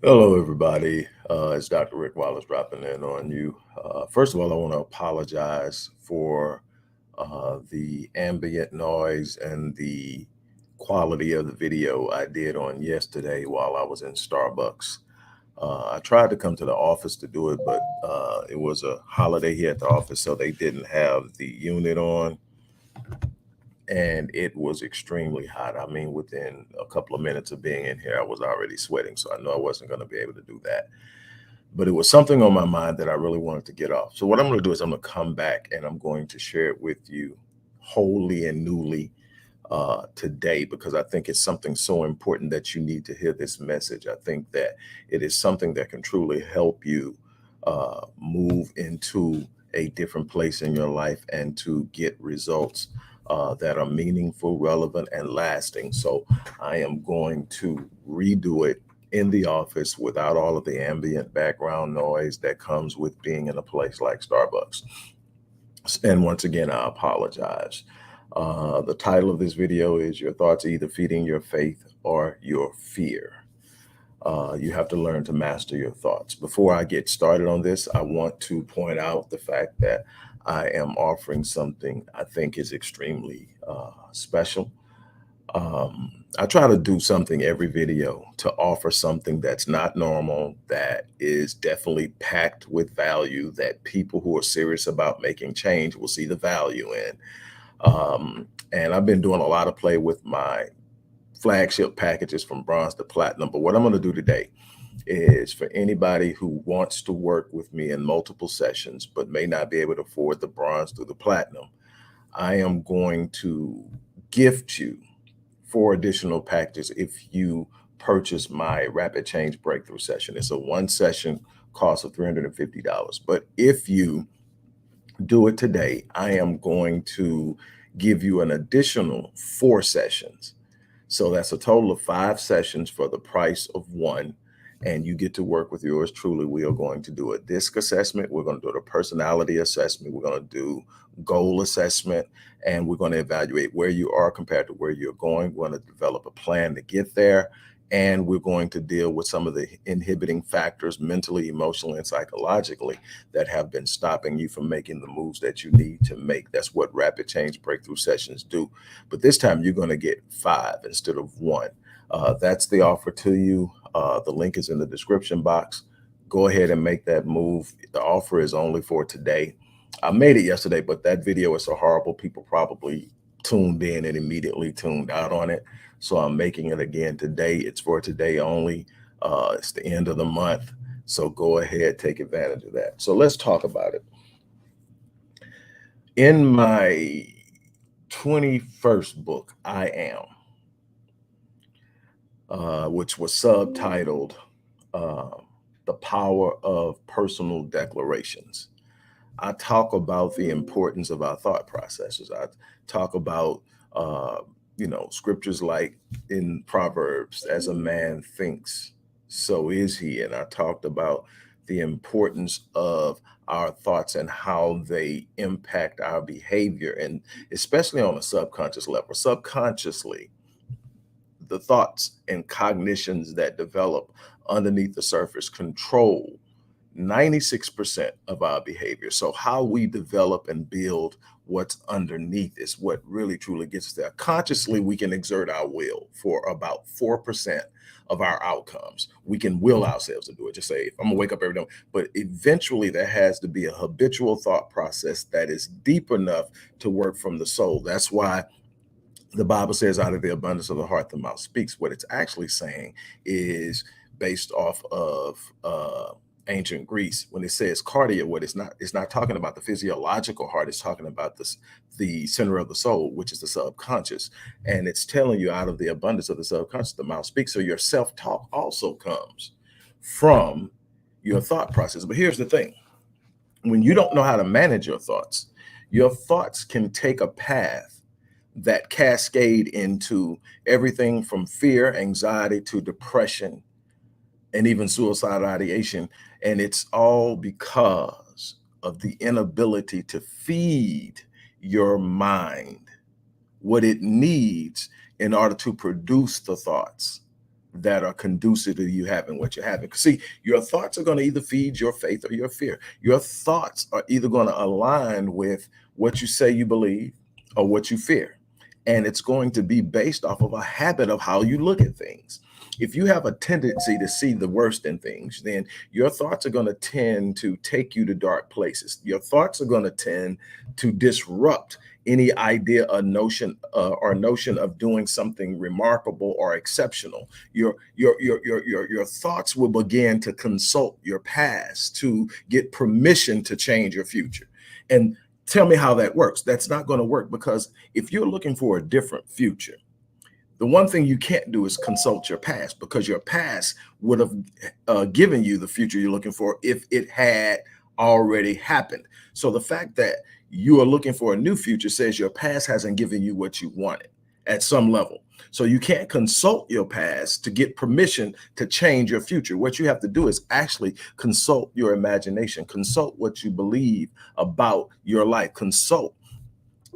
Hello, everybody. It's Dr. Rick Wallace dropping in on you. First of all, I want to apologize for the ambient noise and the quality of the video I did on yesterday while I was in Starbucks. I tried to come to the office to do it, but it was a holiday here at the office, so they didn't have the unit on, and it was extremely hot. I mean, within a couple of minutes of being in here, I was already sweating, so I knew I wasn't going to be able to do that, but it was something on my mind that I really wanted to get off. So what I'm going to do is I'm going to come back and I'm going to share it with you wholly and newly today, because I think it's something so important that you need to hear this message. I think that it is something that can truly help you move into a different place in your life and to get results that are meaningful, relevant, and lasting. So I am going to redo it in the office without all of the ambient background noise that comes with being in a place like Starbucks. And once again, I apologize. The title of this video is Your Thoughts Either Feeding Your Faith or Your Fear. You have to learn to master your thoughts. Before I get started on this, I want to point out the fact that I am offering something I think is extremely special. I try to do something every video to offer something that's not normal, that is definitely packed with value, that people who are serious about making change will see the value in. And I've been doing a lot of play with my flagship packages from bronze to platinum. But what I'm going to do today is for anybody who wants to work with me in multiple sessions, but may not be able to afford the bronze through the platinum, I am going to gift you 4 additional packages if you purchase my rapid change breakthrough session. It's a one session cost of $350. But if you do it today, I am going to give you an additional 4 sessions. So that's a total of 5 sessions for the price of one. And you get to work with yours truly. We are going to do a DISC assessment. We're going to do a personality assessment. We're going to do goal assessment. And we're going to evaluate where you are compared to where you're going. We're going to develop a plan to get there. And we're going to deal with some of the inhibiting factors mentally, emotionally, and psychologically that have been stopping you from making the moves that you need to make. That's what rapid change breakthrough sessions do. But this time you're going to get 5 instead of 1. That's the offer to you. The link is in the description box. Go ahead and make that move. The offer is only for today. I made it yesterday, but that video is so horrible, people probably tuned in and immediately tuned out on it. So I'm making it again today. It's for today only. It's the end of the month. So go ahead, take advantage of that. So let's talk about it. In my 21st book, I Am, which was subtitled The Power of Personal Declarations, I talk about the importance of our thought processes. I talk about, scriptures like in Proverbs, as a man thinks, so is he. And I talked about the importance of our thoughts and how they impact our behavior, and especially on a subconscious level. Subconsciously, the thoughts and cognitions that develop underneath the surface control 96% of our behavior. So how we develop and build what's underneath is what really truly gets us there. Consciously, we can exert our will for about 4% of our outcomes. We can will ourselves to do it. Just say, I'm gonna wake up every day. But eventually there has to be a habitual thought process that is deep enough to work from the soul. That's why the Bible says, out of the abundance of the heart, the mouth speaks. What it's actually saying is based off of ancient Greece. When it says cardia, what it's not talking about the physiological heart. It's talking about the center of the soul, which is the subconscious. And it's telling you, out of the abundance of the subconscious, the mouth speaks. So your self-talk also comes from your thought process. But here's the thing. When you don't know how to manage your thoughts can take a path that cascade into everything from fear, anxiety, to depression, and even suicidal ideation. And it's all because of the inability to feed your mind what it needs in order to produce the thoughts that are conducive to you having what you're having. See, your thoughts are going to either feed your faith or your fear. Your thoughts are either going to align with what you say you believe or what you fear. And it's going to be based off of a habit of how you look at things. If you have a tendency to see the worst in things, then your thoughts are going to tend to take you to dark places. Your thoughts are going to tend to disrupt any idea or notion of doing something remarkable or exceptional. Your thoughts will begin to consult your past to get permission to change your future. And tell me how that works. That's not going to work, because if you're looking for a different future, the one thing you can't do is consult your past, because your past would have given you the future you're looking for if it had already happened. So the fact that you are looking for a new future says your past hasn't given you what you wanted at some level. So you can't consult your past to get permission to change your future. What you have to do is actually consult your imagination, consult what you believe about your life, consult.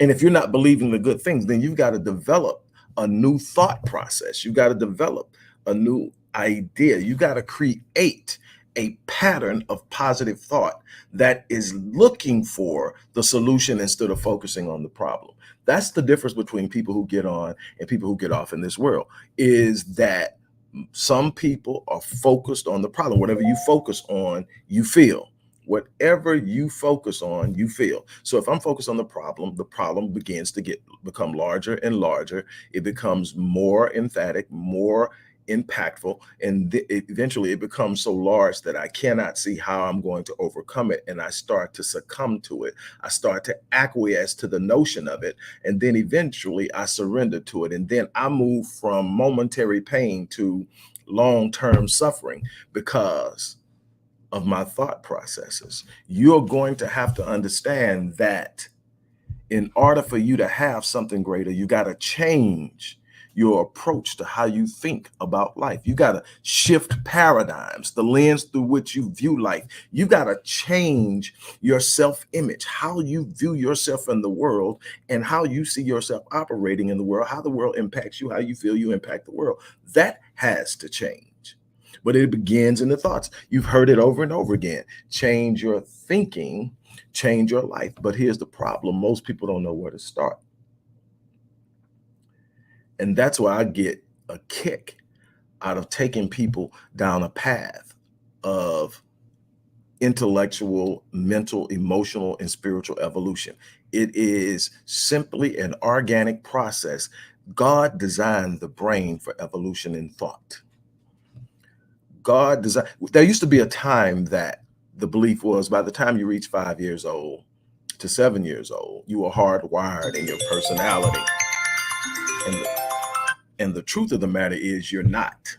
And if you're not believing the good things, then you've got to develop a new thought process. You got to develop a new idea. You got to create a pattern of positive thought that is looking for the solution instead of focusing on the problem. That's the difference between people who get on and people who get off in this world, is that some people are focused on the problem. Whatever you focus on, you feel. Whatever you focus on, you feel. So if I'm focused on the problem begins to become larger and larger. It becomes more emphatic, more impactful, and eventually it becomes so large that I cannot see how I'm going to overcome it, and I start to succumb to it. I start to acquiesce to the notion of it, and then eventually I surrender to it, and then I move from momentary pain to long-term suffering because of my thought processes. You're going to have to understand that in order for you to have something greater, you got to change your approach to how you think about life. You got to shift paradigms, the lens through which you view life. You got to change your self-image, how you view yourself in the world, and how you see yourself operating in the world, how the world impacts you, how you feel you impact the world. That has to change. But it begins in the thoughts. You've heard it over and over again. Change your thinking, change your life. But here's the problem. Most people don't know where to start. And that's why I get a kick out of taking people down a path of intellectual, mental, emotional, and spiritual evolution. It is simply an organic process. God designed the brain for evolution in thought. God designed. There used to be a time that the belief was by the time you reach 5 years old to 7 years old, you were hardwired in your personality. And the truth of the matter is you're not.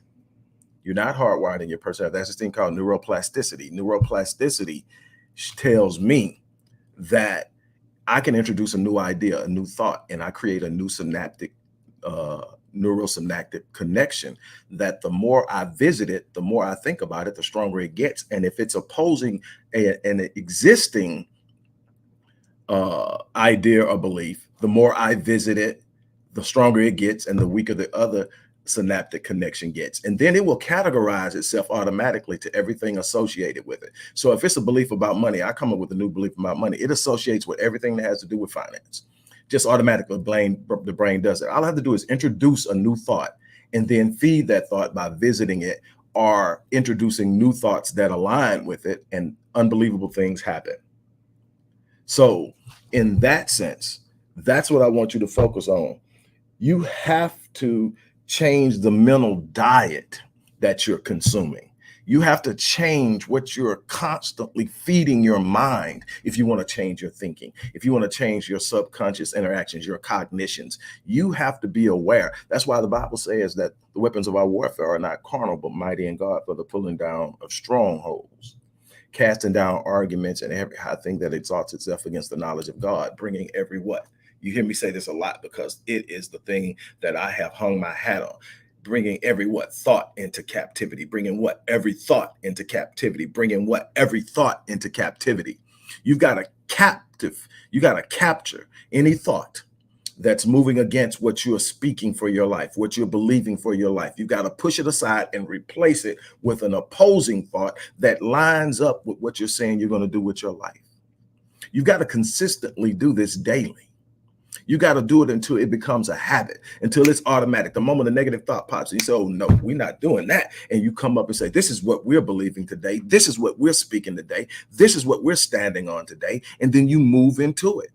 You're not hardwired in your personality. That's this thing called neuroplasticity. Neuroplasticity tells me that I can introduce a new idea, a new thought, and I create a new neurosynaptic connection that the more I visit it, the more I think about it, the stronger it gets. And if it's opposing an existing idea or belief, the more I visit it, the stronger it gets and the weaker the other synaptic connection gets. And then it will categorize itself automatically to everything associated with it. So if it's a belief about money, I come up with a new belief about money. It associates with everything that has to do with finance. Just automatically, the brain does it. All I have to do is introduce a new thought and then feed that thought by visiting it or introducing new thoughts that align with it, and unbelievable things happen. So in that sense, that's what I want you to focus on. You have to change the mental diet that you're consuming. You have to change what you're constantly feeding your mind if you want to change your thinking, if you want to change your subconscious interactions, your cognitions. You have to be aware. That's why the Bible says that the weapons of our warfare are not carnal, but mighty in God for the pulling down of strongholds, casting down arguments and every high thing that exalts itself against the knowledge of God, bringing every what? You hear me say this a lot because it is the thing that I have hung my hat on. Bringing every what? Thought into captivity. Bringing what? Every thought into captivity. Bringing what? Every thought into captivity. You've got to capture any thought that's moving against what you're speaking for your life, what you're believing for your life. You got to push it aside and replace it with an opposing thought that lines up with what you're saying you're going to do with your life. You've got to consistently do this daily. You got to do it until it becomes a habit, until it's automatic. The moment a negative thought pops, you say, oh, no, we're not doing that. And you come up and say, this is what we're believing today. This is what we're speaking today. This is what we're standing on today. And then you move into it.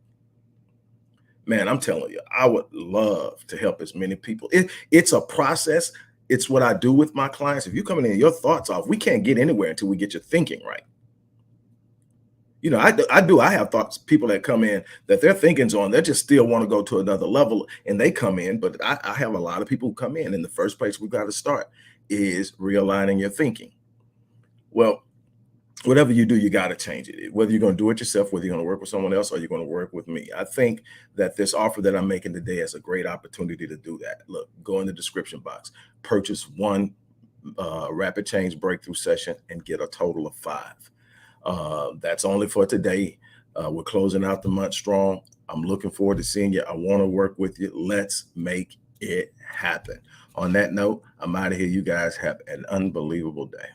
Man, I'm telling you, I would love to help as many people. It's a process. It's what I do with my clients. If you're coming in, your thoughts off, we can't get anywhere until we get your thinking right. You know, I have thoughts, people that come in that their thinking's on, they just still want to go to another level and they come in. But I have a lot of people who come in. And the first place we've got to start is realigning your thinking. Well, whatever you do, you got to change it. Whether you're going to do it yourself, whether you're going to work with someone else, or you're going to work with me. I think that this offer that I'm making today is a great opportunity to do that. Look, go in the description box, purchase one rapid change breakthrough session and get a total of 5. That's only for today. We're closing out the month strong. I'm looking forward to seeing you. I want to work with you. Let's make it happen. On that note, I'm out of here. You guys have an unbelievable day.